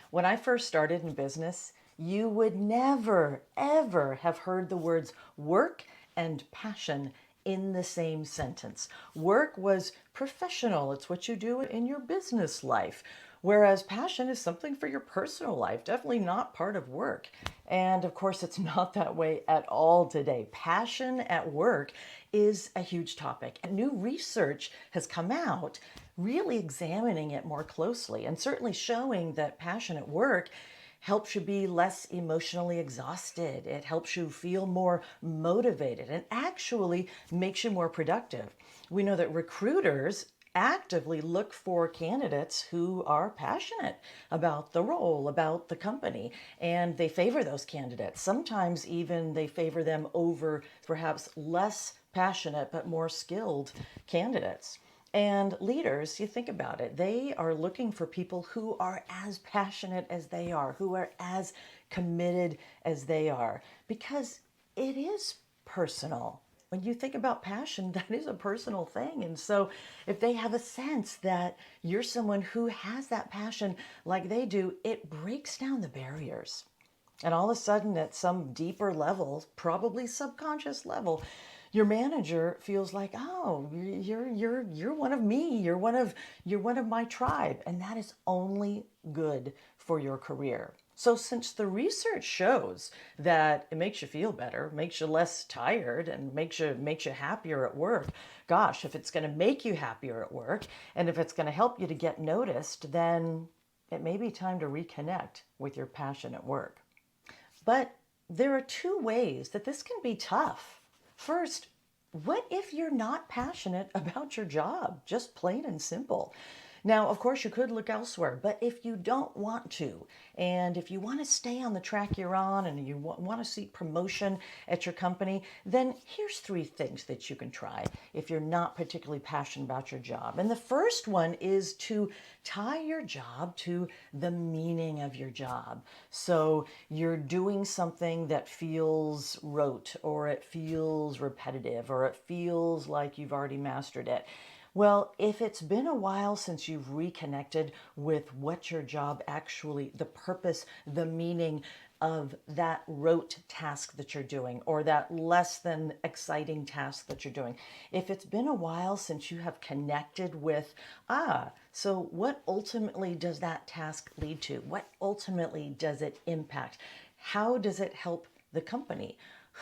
When I first started in business, you would never, ever have heard the words work and passion in the same sentence. Work was professional, it's what you do in your business life. Whereas passion is something for your personal life, definitely not part of work. And of course, it's not that way at all today. Passion at work is a huge topic. And new research has come out really examining it more closely and certainly showing that passion at work helps you be less emotionally exhausted. It helps you feel more motivated and actually makes you more productive. We know that recruiters actively look for candidates who are passionate about the role, about the company, and they favor those candidates. Sometimes even they favor them over perhaps less passionate but more skilled candidates. And leaders, you think about it, they are looking for people who are as passionate as they are, who are as committed as they are, because it is personal. When you think about passion, that is a personal thing. And so if they have a sense that you're someone who has that passion like they do, it breaks down the barriers. And all of a sudden, at some deeper level, probably subconscious level, your manager feels like, oh, you're one of me. You're one of my tribe, and that is only good for your career. So since the research shows that it makes you feel better, makes you less tired, and makes you happier at work, gosh, if it's going to make you happier at work, and if it's going to help you to get noticed, then it may be time to reconnect with your passion at work. But there are two ways that this can be tough. First, what if you're not passionate about your job? Just plain and simple. Now, of course, you could look elsewhere, but if you don't want to, and if you want to stay on the track you're on and you want to seek promotion at your company, then here's three things that you can try if you're not particularly passionate about your job. And the first one is to tie your job to the meaning of your job. So you're doing something that feels rote, or it feels repetitive, or it feels like you've already mastered it. Well, if it's been a while since you've reconnected with what your job actually, the purpose, the meaning of that rote task that you're doing, or that less than exciting task that you're doing, if it's been a while since you have connected with, so what ultimately does that task lead to? What ultimately does it impact? How does it help the company?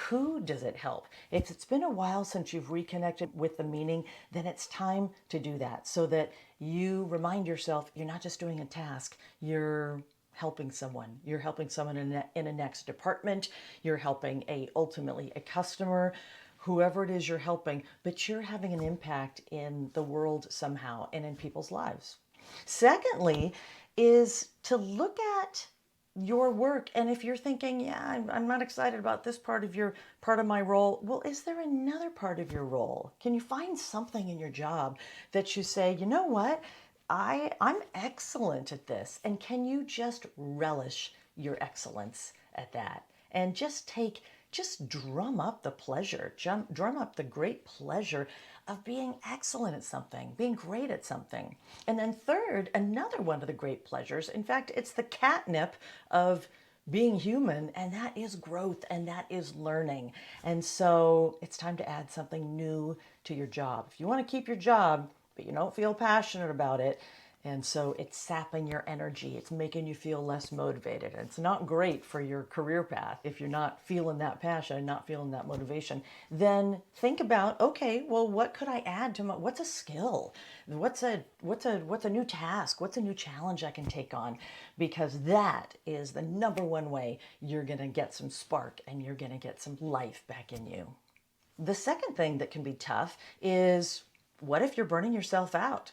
Who does it help? If it's been a while since you've reconnected with the meaning, then it's time to do that so that you remind yourself you're not just doing a task, you're helping someone. You're helping someone in a next department. You're helping ultimately a customer, whoever it is you're helping, but you're having an impact in the world somehow and in people's lives. Secondly, is to look at your work, and if you're thinking, yeah, I'm not excited about this part of my role, well, is there another part of your role? Can you find something in your job that you say, you know what, I'm excellent at this, and can you just relish your excellence at that, and just drum up the pleasure, drum up the great pleasure of being excellent at something, being great at something. And then third, another one of the great pleasures, in fact, it's the catnip of being human, and that is growth and that is learning. And so it's time to add something new to your job. If you want to keep your job, but you don't feel passionate about it, and so it's sapping your energy. It's making you feel less motivated. It's not great for your career path if you're not feeling that passion, not feeling that motivation. Then think about, okay, well, what could I add to my? What's a skill? What's a new task? What's a new challenge I can take on? Because that is the number one way you're gonna get some spark and you're gonna get some life back in you. The second thing that can be tough is, what if you're burning yourself out?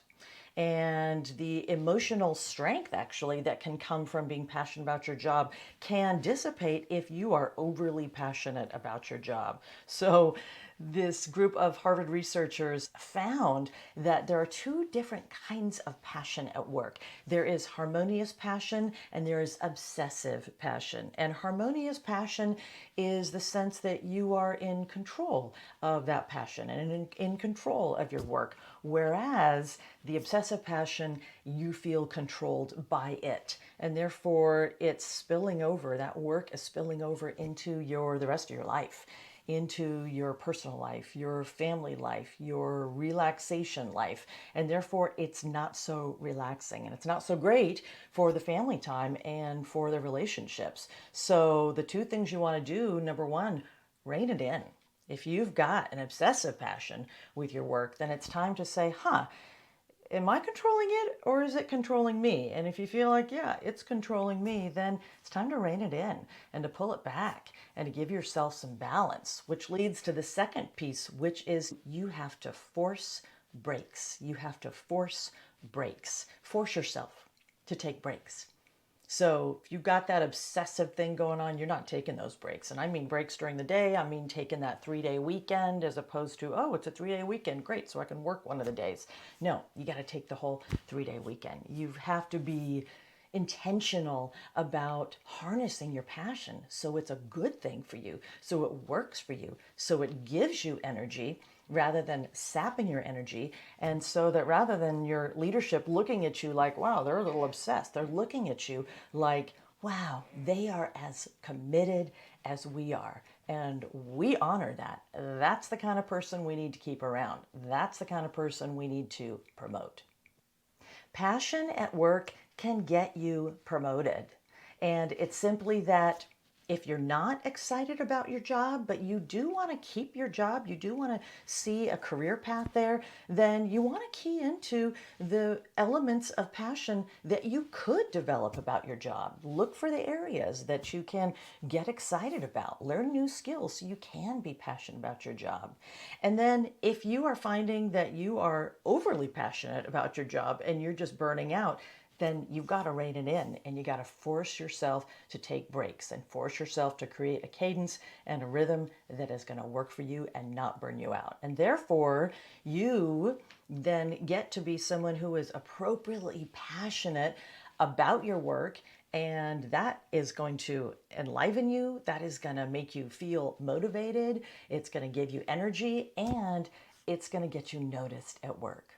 And the emotional strength actually that can come from being passionate about your job can dissipate if you are overly passionate about your job. So This group of Harvard researchers found that there are two different kinds of passion at work. There is harmonious passion and there is obsessive passion. And harmonious passion is the sense that you are in control of that passion and in control of your work. Whereas the obsessive passion, you feel controlled by it. And therefore it's spilling over, that work is spilling over into the rest of your life, into your personal life, your family life, your relaxation life. And therefore, it's not so relaxing and it's not so great for the family time and for the relationships. So, the two things you want to do, number one, rein it in. If you've got an obsessive passion with your work, then it's time to say, am I controlling it or is it controlling me? And if you feel like, yeah, it's controlling me, then it's time to rein it in and to pull it back and to give yourself some balance, which leads to the second piece, which is you have to force breaks. You have to force breaks. Force yourself to take breaks. So if you've got that obsessive thing going on, you're not taking those breaks. And I mean breaks during the day. I mean taking that 3-day weekend as opposed to, oh, it's a 3-day weekend. Great. So I can work one of the days. No, you got to take the whole 3-day weekend. You have to be intentional about harnessing your passion so it's a good thing for you, so it works for you, so it gives you energy rather than sapping your energy. And so that rather than your leadership looking at you like, wow, they're a little obsessed, they're looking at you like, wow, they are as committed as we are. And we honor that. That's the kind of person we need to keep around. That's the kind of person we need to promote. Passion at work can get you promoted. And it's simply that if you're not excited about your job, but you do want to keep your job, you do want to see a career path there, then you want to key into the elements of passion that you could develop about your job. Look for the areas that you can get excited about. Learn new skills so you can be passionate about your job. And then if you are finding that you are overly passionate about your job and you're just burning out, then you've got to rein it in and you got to force yourself to take breaks and force yourself to create a cadence and a rhythm that is going to work for you and not burn you out. And therefore, you then get to be someone who is appropriately passionate about your work, and that is going to enliven you. That is going to make you feel motivated. It's going to give you energy and it's going to get you noticed at work.